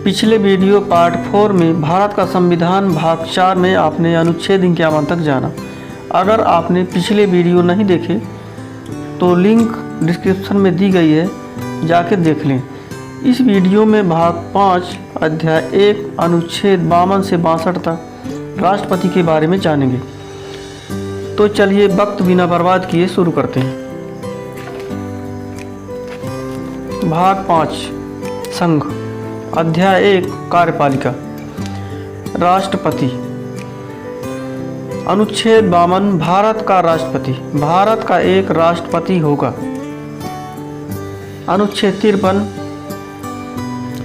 पिछले video part 4 में भारत का संविधान भाग 4 में आपने अनुच्छेद 51 तक जाना। अगर आपने पिछले वीडियो नहीं देखे तो लिंक डिस्क्रिप्शन में दी गई है, जाकर देख लें। इस वीडियो में भाग 5 अध्याय 1 अनुच्छेद 52 से 62 तक राष्ट्रपति के बारे में जानेंगे। तो चलिए वक्त बिना बर्बाद किए शुरू करते हैं। भाग 5 संघ अध्याय 1 कार्यपालिका। राष्ट्रपति। अनुच्छेद 52 भारत का राष्ट्रपति। भारत का एक राष्ट्रपति होगा। अनुच्छेद 53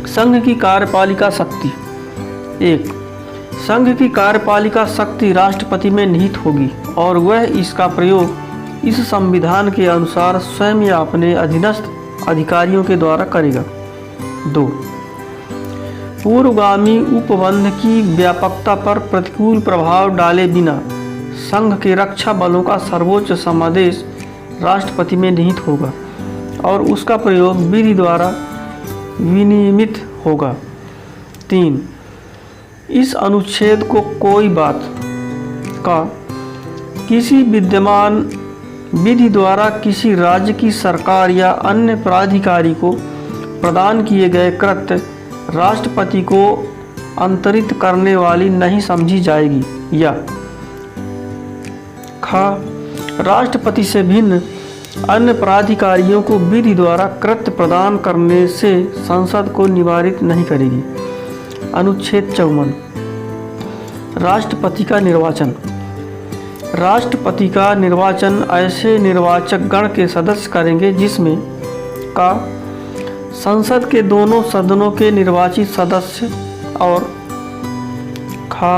संघ की कार्यपालिका शक्ति। 1 संघ की कार्यपालिका शक्ति राष्ट्रपति में निहित होगी और वह इसका प्रयोग इस संविधान के अनुसार स्वयं या अपने अधीनस्थ अधिकारियों के द्वारा करेगा। 2 पूर्वगामी उपबंध की व्यापकता पर प्रतिकूल प्रभाव डाले बिना संघ के रक्षा बलों का सर्वोच्च समादेश राष्ट्रपति में निहित होगा और उसका प्रयोग विधि द्वारा विनियमित होगा। 3 इस अनुच्छेद को कोई बात का किसी विद्यमान विधि द्वारा किसी राज्य की सरकार या अन्य प्राधिकारी को प्रदान किए गए कृत्य राष्ट्रपति को अंतरित करने वाली नहीं समझी जाएगी। या ख राष्ट्रपति से भिन्न अन्य प्राधिकारियों को विधि द्वारा कृत्य प्रदान करने से संसद को निवारित नहीं करेगी। अनुच्छेद 54 राष्ट्रपति का निर्वाचन। राष्ट्रपति का निर्वाचन ऐसे निर्वाचक गण के सदस्य करेंगे जिसमें का संसद के दोनों सदनों के निर्वाचित सदस्य और खा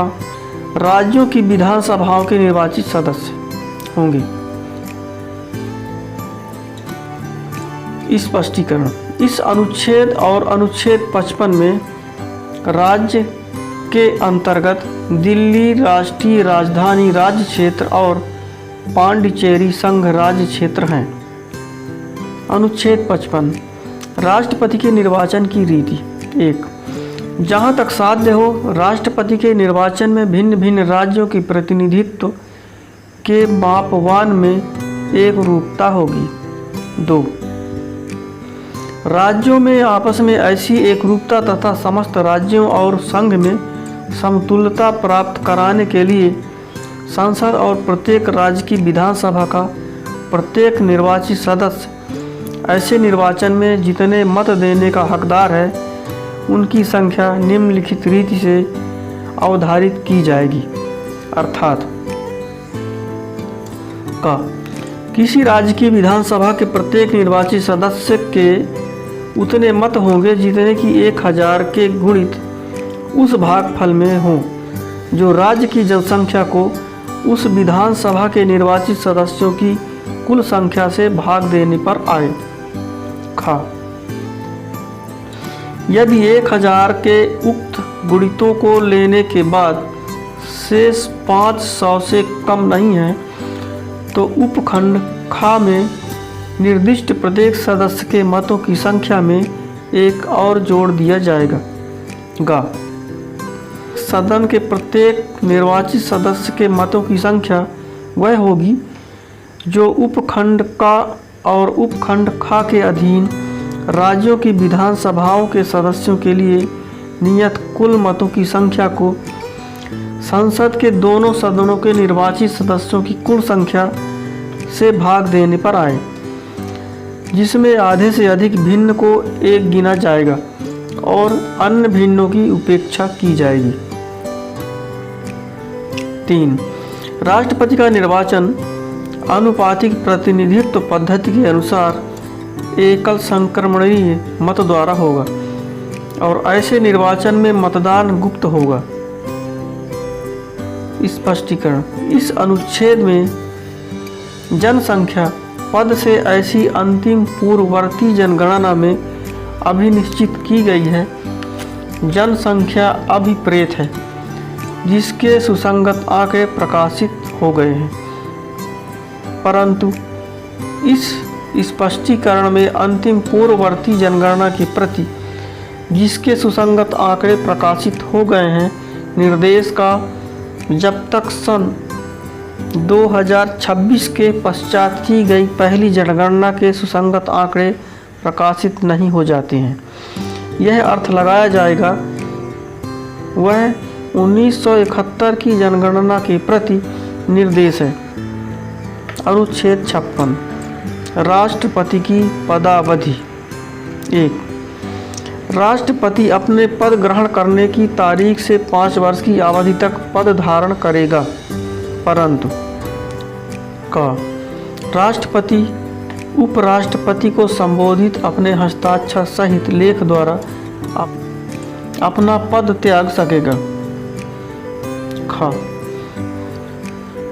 राज्यों की विधानसभाओं के निर्वाचित सदस्य होंगे। स्पष्टीकरण। इस अनुच्छेद और अनुच्छेद 55 में राज्य के अंतर्गत दिल्ली राष्ट्रीय राजधानी राज्य क्षेत्र और पांडिचेरी संघ राज्य क्षेत्र हैं। अनुच्छेद 55 राष्ट्रपति के निर्वाचन की रीति। 1 जहां तक साध्य हो राष्ट्रपति के निर्वाचन में भिन्न भिन्न राज्यों की प्रतिनिधित्व के मापवान में एक रूपता होगी। 2 राज्यों में आपस में ऐसी एक रूपता तथा समस्त राज्यों और संघ में समतुल्यता प्राप्त कराने के लिए संसद और प्रत्येक राज्य की विधानसभा का प्रत्येक निर्वाचित सदस्य ऐसे निर्वाचन में जितने मत देने का हकदार है उनकी संख्या निम्नलिखित रीति से अवधारित की जाएगी। अर्थात का किसी राज्य की विधानसभा के प्रत्येक निर्वाचित सदस्य के उतने मत होंगे जितने कि 1000 के गुणित उस भागफल में हो जो राज्य की जनसंख्या को उस विधानसभा के निर्वाचित सदस्यों की कुल संख्या से भाग देने पर आए। खा यदि 1000 के उक्त गुणितों को लेने के बाद शेष 500 से कम नहीं है तो उपखंड खा में निर्दिष्ट प्रत्येक सदस्य के मतों की संख्या में एक और जोड़ दिया जाएगा। गा सदन के प्रत्येक निर्वाचित सदस्य के मतों की संख्या वह होगी जो उपखंड का और उपखंड खा के अधीन राज्यों की विधानसभाओं के सदस्यों के लिए नियत कुल मतों की संख्या को संसद के दोनों सदनों के निर्वाचित सदस्यों की कुल संख्या से भाग देने पर आए, जिसमें आधे से अधिक भिन्न को 1 गिना जाएगा और अन्य भिन्नों की उपेक्षा की जाएगी। 3 राष्ट्रपति का निर्वाचन आनुपातिक प्रतिनिधित्व पद्धति के अनुसार एकल संक्रमणीय मत द्वारा होगा और ऐसे निर्वाचन में मतदान गुप्त होगा। स्पष्टीकरण। इस अनुच्छेद में जनसंख्या पद से ऐसी अंतिम पूर्ववर्ती जनगणना में अभिनिश्चित की गई है जनसंख्या अभिप्रेत है जिसके सुसंगत आंकड़े प्रकाशित हो गए हैं, परंतु इस स्पष्टीकरण में अंतिम पूर्ववर्ती जनगणना की प्रति जिसके सुसंगत आंकड़े प्रकाशित हो गए हैं, निर्देश का जब तक सन 2026 के पश्चात की गई पहली जनगणना के सुसंगत आंकड़े प्रकाशित नहीं हो जाते हैं, यह अर्थ लगाया जाएगा वह 1971 की जनगणना के प्रति निर्देश है। अनुच्छेद 56 राष्ट्रपति की पदावधि। 1. राष्ट्रपति अपने पद ग्रहण करने की तारीख से 5 वर्ष की अवधि तक पद धारण करेगा, परंतु क. राष्ट्रपति उपराष्ट्रपति को संबोधित अपने हस्ताक्षर सहित लेख द्वारा अपना पद त्याग सकेगा। ख.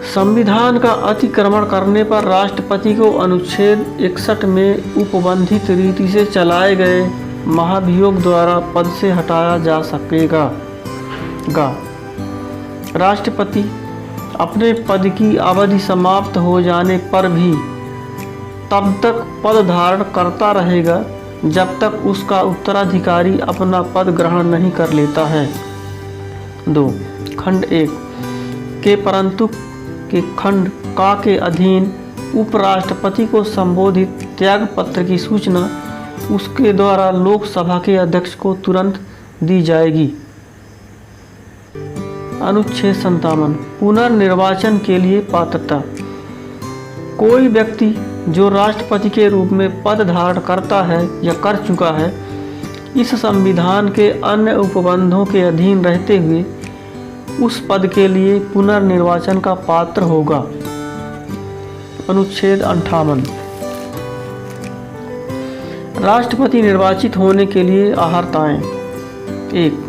संविधान का अतिक्रमण करने पर राष्ट्रपति को अनुच्छेद 61 में उपबंधित रीति से चलाए गए महाभियोग द्वारा पद से हटाया जा सकेगा। ग. राष्ट्रपति अपने पद की अवधि समाप्त हो जाने पर भी तब तक पद धारण करता रहेगा जब तक उसका उत्तराधिकारी अपना पद ग्रहण नहीं कर लेता है। 2. खंड 1 के परंतु के खंड का के अधीन उपराष्ट्रपति को संबोधित त्याग पत्र की सूचना उसके द्वारा लोकसभा के अध्यक्ष को तुरंत दी जाएगी। अनुच्छेद 57 पुनर्निर्वाचन के लिए पात्रता। कोई व्यक्ति जो राष्ट्रपति के रूप में पद धारण करता है या कर चुका है, इस संविधान के अन्य उपबंधों के अधीन रहते हुए उस पद के लिए पुनर्निर्वाचन का पात्र होगा। अनुच्छेद 58 राष्ट्रपति निर्वाचित होने के लिए अर्हताएं। 1.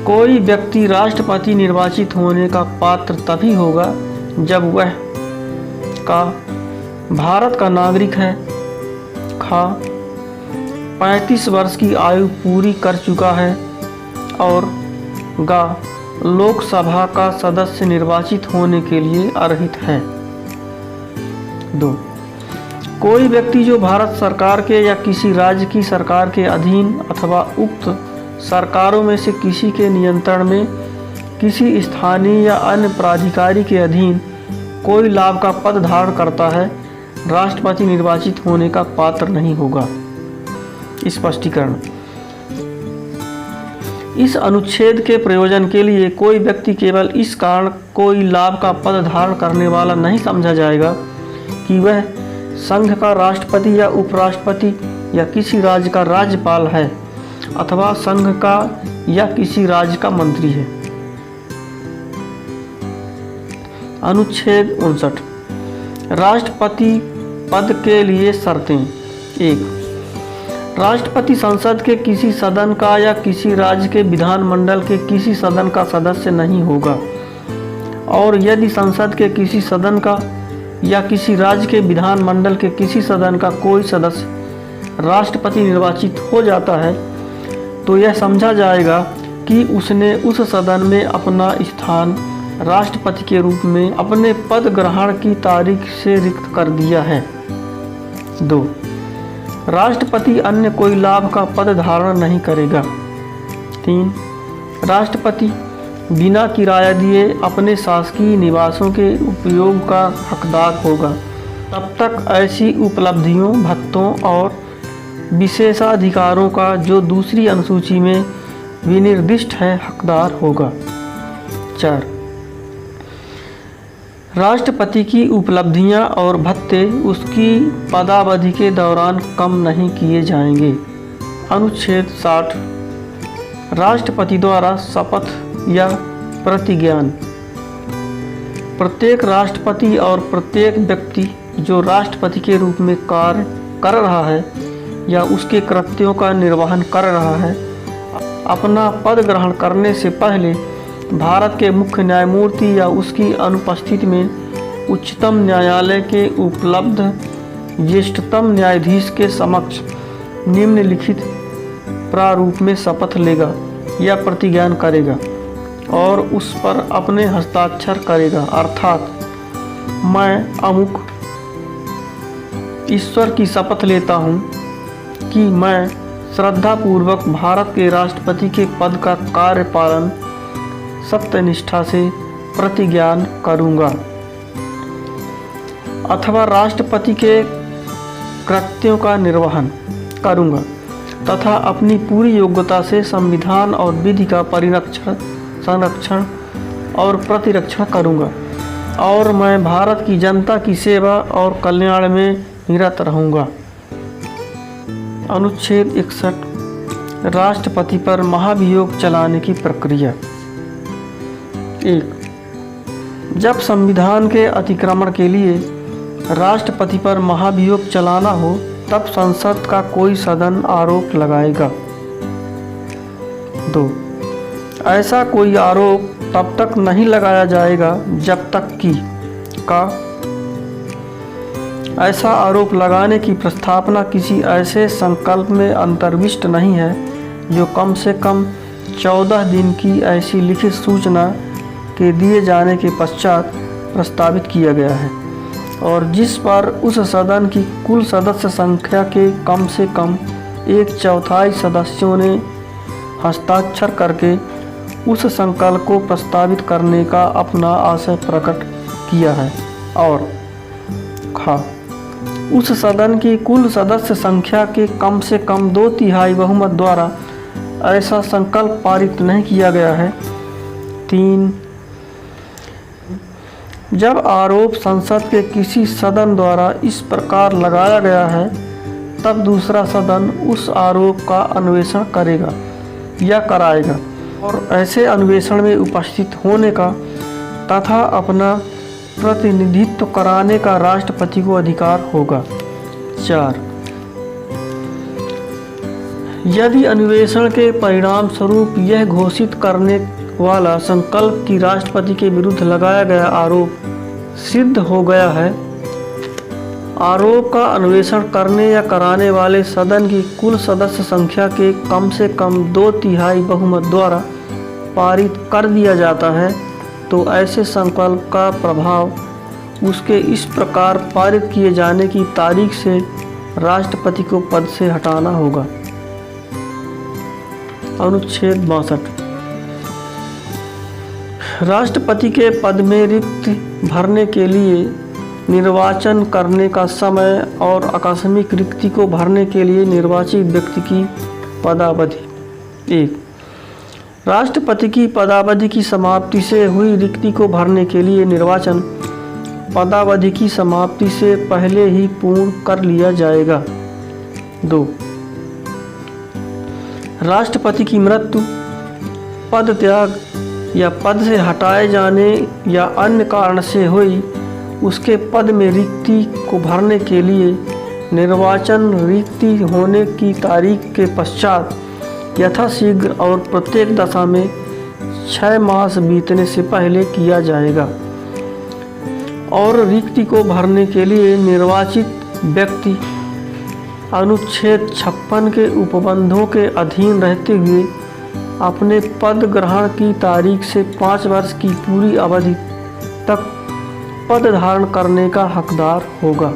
कोई व्यक्ति राष्ट्रपति निर्वाचित होने का पात्र तभी होगा जब वह का भारत का नागरिक है, ख 35 वर्ष की आयु पूरी कर चुका है और ग लोकसभा का सदस्य निर्वाचित होने के लिए अर्हित है। 2. कोई व्यक्ति जो भारत सरकार के या किसी राज्य की सरकार के अधीन अथवा उक्त सरकारों में से किसी के नियंत्रण में किसी स्थानीय या अन्य प्राधिकारी के अधीन कोई लाभ का पद धारण करता है, राष्ट्रपति निर्वाचित होने का पात्र नहीं होगा। स्पष्टीकरण। इस अनुच्छेद के प्रयोजन के लिए कोई व्यक्ति केवल इस कारण कोई लाभ का पद धारण करने वाला नहीं समझा जाएगा कि वह संघ का राष्ट्रपति या उपराष्ट्रपति या किसी राज्य का राज्यपाल है अथवा संघ का या किसी राज्य का मंत्री है। अनुच्छेद 59 राष्ट्रपति पद के लिए शर्तें। 1. राष्ट्रपति संसद के किसी सदन का या किसी राज्य के विधानमंडल के किसी सदन का सदस्य नहीं होगा, और यदि संसद के किसी सदन का या किसी राज्य के विधानमंडल के किसी सदन का कोई सदस्य राष्ट्रपति निर्वाचित हो जाता है तो यह समझा जाएगा कि उसने उस सदन में अपना स्थान राष्ट्रपति के रूप में अपने पद ग्रहण की तारीख से रिक्त कर दिया है। 2. राष्ट्रपति अन्य कोई लाभ का पद धारण नहीं करेगा। 3. राष्ट्रपति बिना किराया दिए अपने शासकीय निवासों के उपयोग का हकदार होगा तब तक ऐसी उपलब्धियों, भत्तों और विशेषाधिकारों का जो दूसरी अनुसूची में विनिर्दिष्ट है हकदार होगा। 4. राष्ट्रपति की उपलब्धियां और भत्ते उसकी पदावधि के दौरान कम नहीं किए जाएंगे। अनुच्छेद 60 राष्ट्रपति द्वारा शपथ या प्रतिज्ञान। प्रत्येक राष्ट्रपति और प्रत्येक व्यक्ति जो राष्ट्रपति के रूप में कार्य कर रहा है या उसके कृत्यों का निर्वहन कर रहा है, अपना पद ग्रहण करने से पहले भारत के मुख्य न्यायमूर्ति या उसकी अनुपस्थिति में उच्चतम न्यायालय के उपलब्ध ज्येष्ठतम न्यायाधीश के समक्ष निम्नलिखित प्रारूप में शपथ लेगा या प्रतिज्ञान करेगा और उस पर अपने हस्ताक्षर करेगा, अर्थात मैं अमुक ईश्वर की शपथ लेता हूँ कि मैं श्रद्धापूर्वक भारत के राष्ट्रपति के पद का कार्यपालन सत्यनिष्ठा से प्रतिज्ञान करूँगा अथवा राष्ट्रपति के कृत्यों का निर्वहन करूँगा तथा अपनी पूरी योग्यता से संविधान और विधि का संरक्षण और प्रतिरक्षण करूँगा और मैं भारत की जनता की सेवा और कल्याण में निरत रहूँगा। अनुच्छेद 61 राष्ट्रपति पर महाभियोग चलाने की प्रक्रिया। 1. जब संविधान के अतिक्रमण के लिए राष्ट्रपति पर महाभियोग चलाना हो तब संसद का कोई सदन आरोप लगाएगा। 2. ऐसा कोई आरोप तब तक नहीं लगाया जाएगा जब तक कि ऐसा आरोप लगाने की प्रस्तावना किसी ऐसे संकल्प में अंतर्विष्ट नहीं है जो कम से कम 14 दिन की ऐसी लिखित सूचना के दिए जाने के पश्चात प्रस्तावित किया गया है और जिस पर उस सदन की कुल सदस्य संख्या के कम से कम 1/4 सदस्यों ने हस्ताक्षर करके उस संकल्प को प्रस्तावित करने का अपना आशय प्रकट किया है और उस सदन की कुल सदस्य संख्या के कम से कम 2/3 बहुमत द्वारा ऐसा संकल्प पारित नहीं किया गया है। 3. जब आरोप संसद के किसी सदन द्वारा इस प्रकार लगाया गया है तब दूसरा सदन उस आरोप का अन्वेषण करेगा या कराएगा और ऐसे अन्वेषण में उपस्थित होने का तथा अपना प्रतिनिधित्व कराने का राष्ट्रपति को अधिकार होगा। 4. यदि अन्वेषण के परिणाम स्वरूप यह घोषित करने वाला संकल्प कि राष्ट्रपति के विरुद्ध लगाया गया आरोप सिद्ध हो गया है, आरोप का अन्वेषण करने या कराने वाले सदन की कुल सदस्य संख्या के कम से कम 2/3 बहुमत द्वारा पारित कर दिया जाता है तो ऐसे संकल्प का प्रभाव उसके इस प्रकार पारित किए जाने की तारीख से राष्ट्रपति को पद से हटाना होगा। अनुच्छेद 62 राष्ट्रपति के पद में रिक्त भरने के लिए निर्वाचन करने का समय और आकस्मिक रिक्ति को भरने के लिए निर्वाचित व्यक्ति की पदावधि। 1. राष्ट्रपति की पदावधि की समाप्ति से हुई रिक्ति को भरने के लिए निर्वाचन पदावधि की समाप्ति से पहले ही पूर्ण कर लिया जाएगा। 2. राष्ट्रपति की मृत्यु, पद त्याग या पद से हटाए जाने या अन्य कारण से हुई उसके पद में रिक्ति को भरने के लिए निर्वाचन रिक्ति होने की तारीख के पश्चात यथाशीघ्र और प्रत्येक दशा में 6 मास बीतने से पहले किया जाएगा और रिक्ति को भरने के लिए निर्वाचित व्यक्ति अनुच्छेद 56 के उपबंधों के अधीन रहते हुए अपने पद ग्रहण की तारीख से 5 वर्ष की पूरी अवधि तक पद धारण करने का हकदार होगा।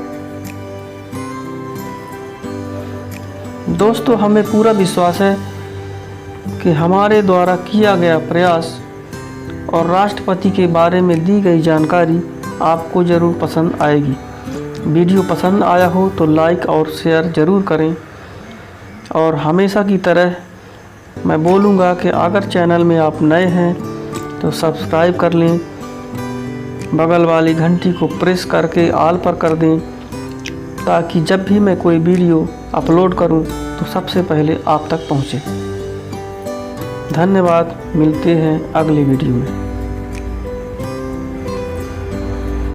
दोस्तों, हमें पूरा विश्वास है कि हमारे द्वारा किया गया प्रयास और राष्ट्रपति के बारे में दी गई जानकारी आपको ज़रूर पसंद आएगी। वीडियो पसंद आया हो तो लाइक और शेयर ज़रूर करें और हमेशा की तरह मैं बोलूँगा कि अगर चैनल में आप नए हैं तो सब्सक्राइब कर लें, बगल वाली घंटी को प्रेस करके ऑल पर कर दें ताकि जब भी मैं कोई वीडियो अपलोड करूं तो सबसे पहले आप तक पहुंचे। धन्यवाद, मिलते हैं अगले वीडियो में।